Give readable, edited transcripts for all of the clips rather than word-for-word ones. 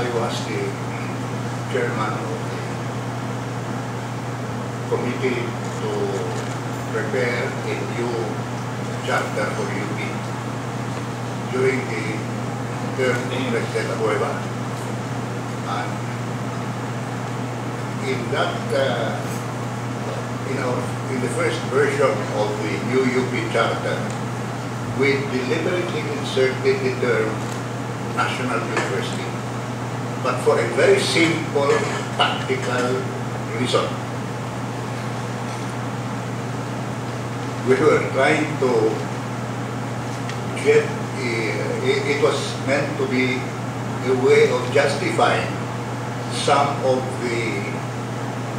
I was the chairman of the committee to prepare a new charter for UP during the term of President Abueva. And in that, in the first version of the new UP charter, we deliberately inserted the term National University, but for a very simple, practical reason. We were trying to get, it was meant to be a way of justifying some of the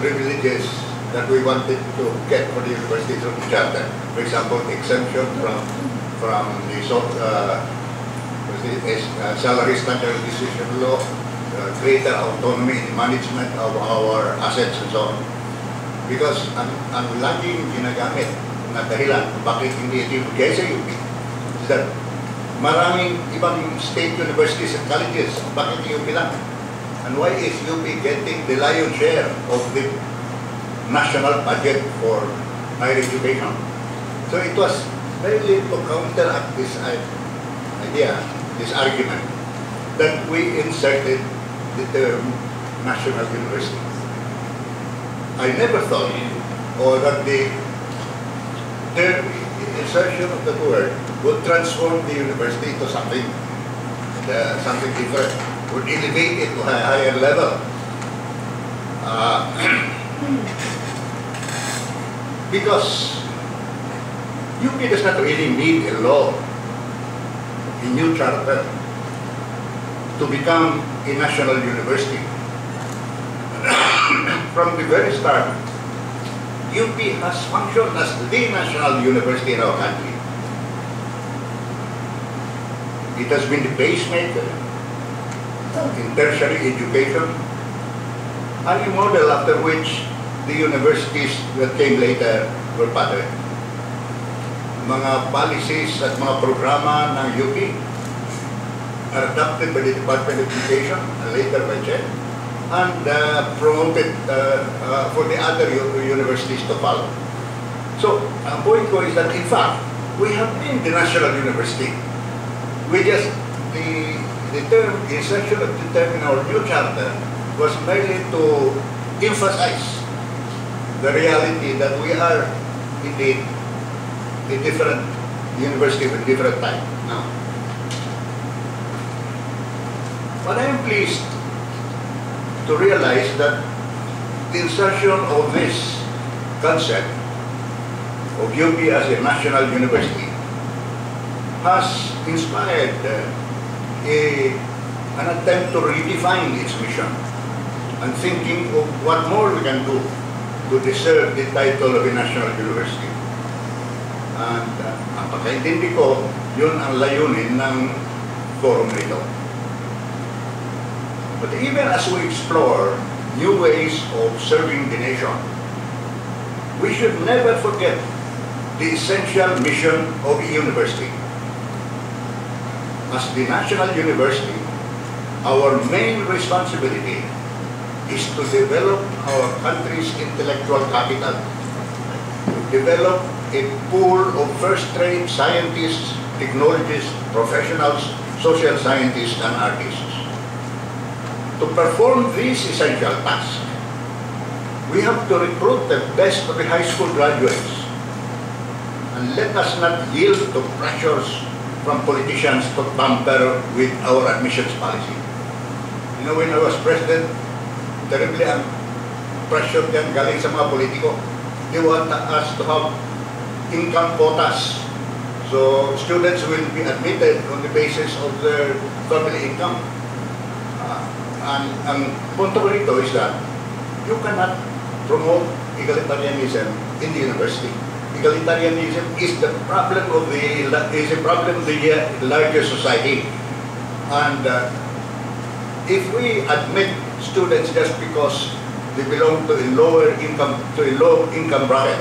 privileges that we wanted to get for the university through the charter. For example, exemption from the salary standard decision law, greater autonomy in management of our assets and so on. Because ang laging ginagamit na dahilan bakit hindi ito ibigay sa UP is that maraming ibang state universities and colleges, bakit UP lang? And why is UP getting the lion's share of the national budget for higher education? So it was really to counteract this idea, this argument, that we inserted the term National University. I never thought, or that the term insertion of the word would transform the university to something different, would elevate it to a higher level. Because UP does not really need a law, a new charter, to become a national university. From the very start, UP has functioned as the national university in our country. It has been the pacemaker in tertiary education, and a model after which the universities that came later were patterned. Mga policies at mga programa ng UP are adopted by the Department of Education and later by CHED, and promoted for the other universities to follow. So, ang point ko is that in fact, we have been the national university. We just, the term, the insertion of the term in our new charter was merely to emphasize the reality that we are indeed a different university with different time now. But I am pleased to realize that the insertion of this concept of UP as a national university has inspired an attempt to redefine its mission and thinking of what more we can do to deserve the title of a national university. And ang pagkaintindi ko, yun ang layunin ng forum nito. But even as we explore new ways of serving the nation, we should never forget the essential mission of a university. As the national university, our main responsibility is to develop our country's intellectual capital, to develop a pool of first-rate scientists, technologists, professionals, social scientists, and artists. To perform these essential tasks, we have to recruit the best of the high school graduates, and let us not yield to pressures from politicians to tamper with our admissions policy. You know, when I was president, terribly ang pressure yan galing sa mga politiko. They want us to have income quotas. So students will be admitted on the basis of their family income. And ang punto ko rito is that you cannot promote egalitarianism in the university. Egalitarianism is the problem of the larger society. And if we admit students just because they belong to a low income bracket,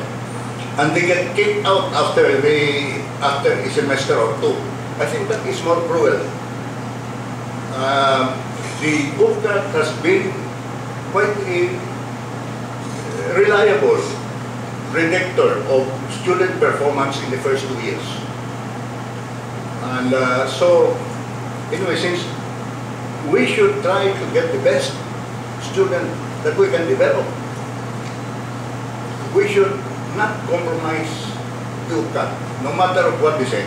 and they get kicked out after a semester or two, I think that is more cruel. the UPCAT has been quite a reliable predictor of student performance in the first 2 years. And so, anyway, since we should try to get the best student that we can develop, we should not compromise the UPCAT, no matter what they say.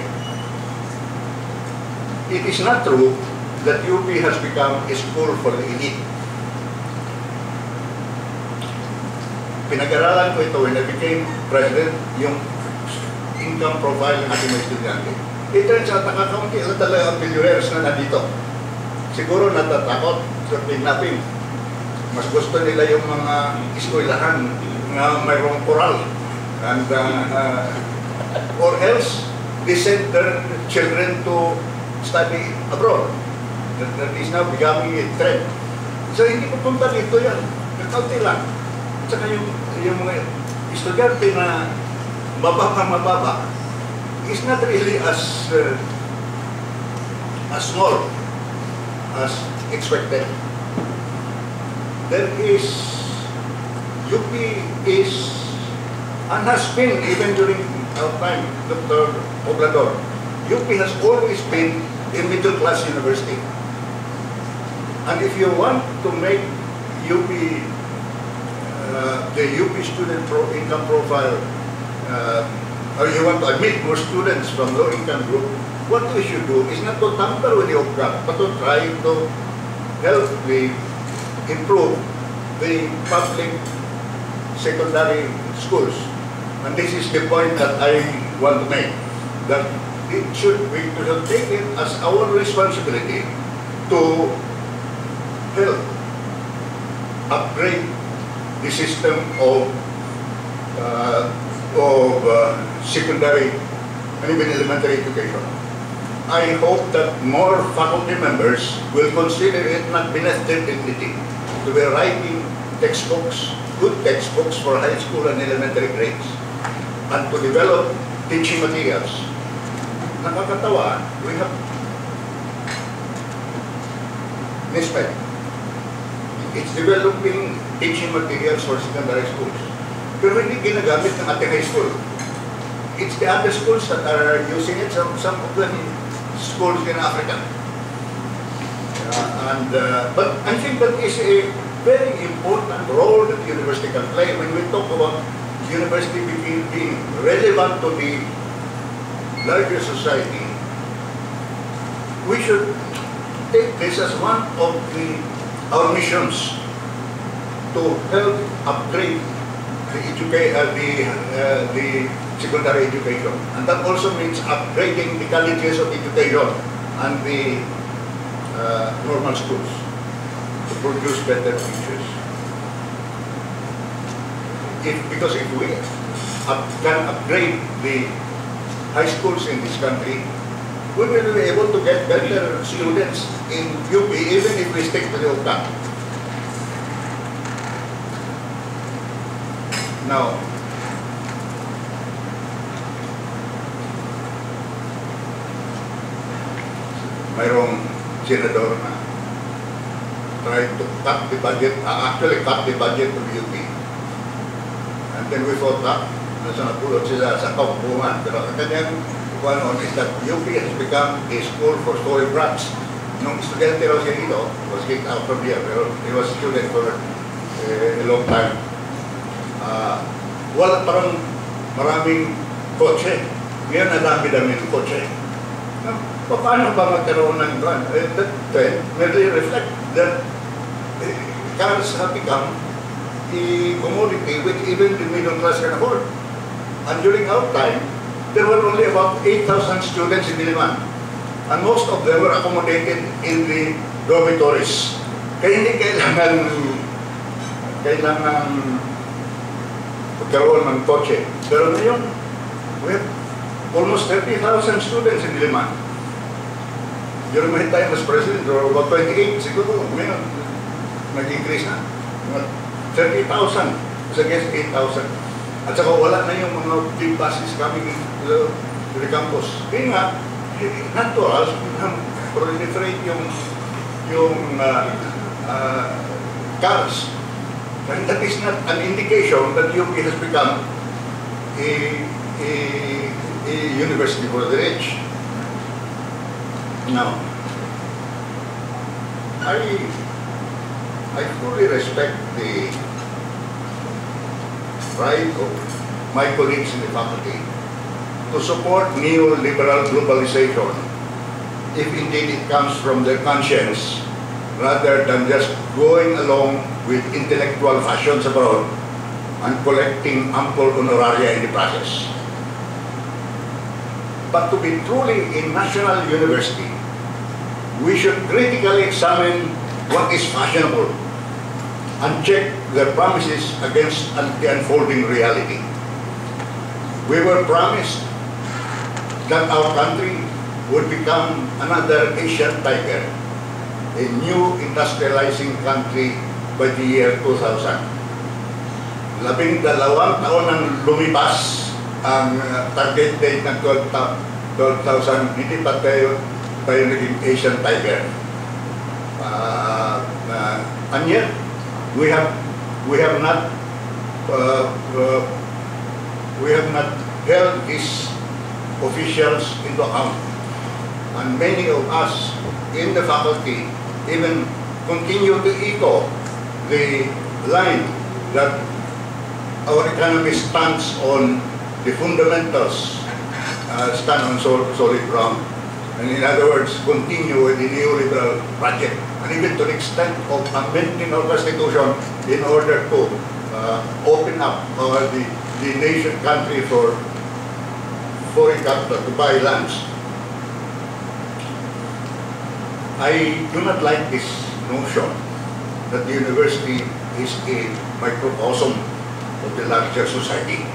It is not true that UP has become a school for the elite. Pinag-aralan ko ito when I became president, yung income profile ng ating mga estudyante. It turns out, nakakaunti na talaga ang billionaires na nandito. Siguro natatakot sa kidnapping. Mas gusto nila yung mga eskwelahan na mayroong koral. And, or else, they send their children to study abroad. That is now becoming a trend. So hindi pupunta dito yan. Kaunti lang. At saka yung mga estudyante na mababa is not really as small as expected. There is, UP is, and has been even during our time, Dr. Poblador, UP has always been a middle-class university. And if you want to make UP, the UP student income profile, or you want to admit more students from low-income group, what we should do is not to tamper with the UPCAT, but to try to help improve the public secondary schools. And this is the point that I want to make, that we should take it as our responsibility to help upgrade the system of secondary and even elementary education. I hope that more faculty members will consider it not beneath their dignity to be writing textbooks, good textbooks for high school and elementary grades, and to develop teaching materials. Nakakatawa, we have NISPED. It's developing teaching materials for secondary schools. Pero hindi ginagamit ng ating high school. It's the other schools that are using it, some of them schools in Africa. But I think that is a very important role that the university can play when we talk about university being relevant to the larger society. We should take this as one of our missions to help upgrade the secondary education. And that also means upgrading the colleges of education and the normal schools to produce better teachers. Because if we can upgrade the high schools in this country, we will be able to get better students in UP even if we stick to the UPCAT. Now, mayroong senador na tried to cut the budget, actually cut the budget of UP. And then we thought that, nasa napulot sila sa kaupuan. Pero ang kanyang on is that UP has become a school for story brats. Nung estudyante raw siya dito, was kicked out from here, pero he was a student for a long time. Wala parang maraming kotse. Ngayon, nadami-dami ng kotse. Paano ba magkaroon ng plan? That trend merely reflect that cars have become a commodity which even the middle class can afford. And during our time, there were only about 8,000 students in Diliman. And most of them were accommodated in the dormitories. Kaya hindi kailangan magkaroon ng kotse. Pero ngayon, we have almost 30,000 students in Diliman. During my time as president, there were about 28. Siguro, ngayon, nag-increase na. 30,000 as against 8,000. At saka wala na yung mga big buses coming to the campus. Kaya nga, natural, proliferate yung yung cars. And that is not an indication that UP has become a university for the rich. Now, I fully respect the right of my colleagues in the faculty to support neoliberal globalization if indeed it comes from their conscience rather than just going along with intellectual fashions abroad and collecting ample honoraria in the process. But to be truly a national university, we should critically examine what is fashionable and check their promises against the unfolding reality. We were promised that our country would become another Asian tiger, a new industrializing country by the year 2000. 12 taon nang lumipas ang target date ng 12,000, hindi pa tayo naging Asian tiger. And yet, we have not held these officials into account, and many of us in the faculty even continue to echo the line that our economy stands on the fundamentals, stand on solid ground, and in other words, continue with the neoliberal project, and even to the extent of amending our constitution in order to open up the nation country for foreign capital to buy lands. I do not like this notion that the university is a microcosm of the larger society,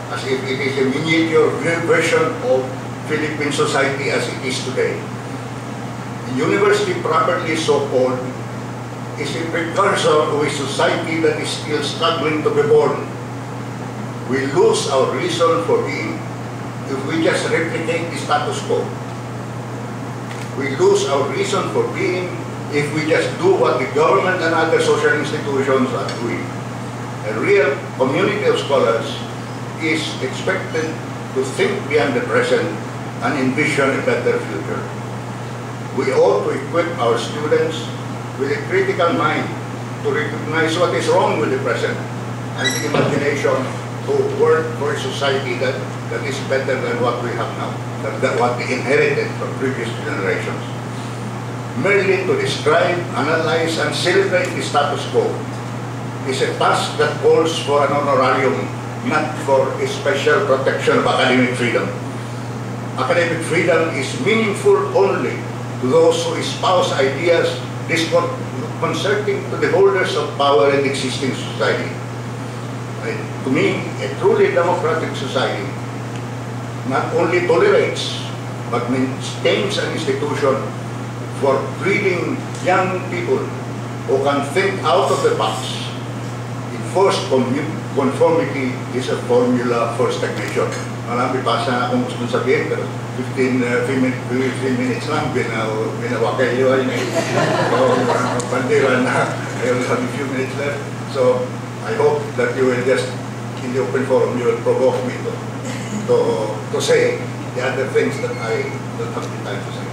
as if it is a miniature version of Philippine society as it is today. The university, properly so-called, is a precursor of a society that is still struggling to be born. We lose our reason for being if we just replicate the status quo. We lose our reason for being if we just do what the government and other social institutions are doing. A real community of scholars is expected to think beyond the present and envision a better future. We ought to equip our students with a critical mind to recognize what is wrong with the present and the imagination to work for a society that is better than what we have now, than what we inherited from previous generations. Merely to describe, analyze, and celebrate the status quo is a task that calls for an honorarium, not for a special protection of academic freedom. Academic freedom is meaningful only to those who espouse ideas disconcerting to the holders of power in existing society. To me, a truly democratic society not only tolerates, but maintains an institution for breeding young people who can think out of the box. Enforced conformity is a formula for stagnation. Marami pa sana akong gusto sabihin, pero 15 minutes lang, binawakay yun. So, bandira na, I only have a few minutes left. So, I hope that you will just, in the open forum, you will provoke me to say the other things that I don't have the time to say.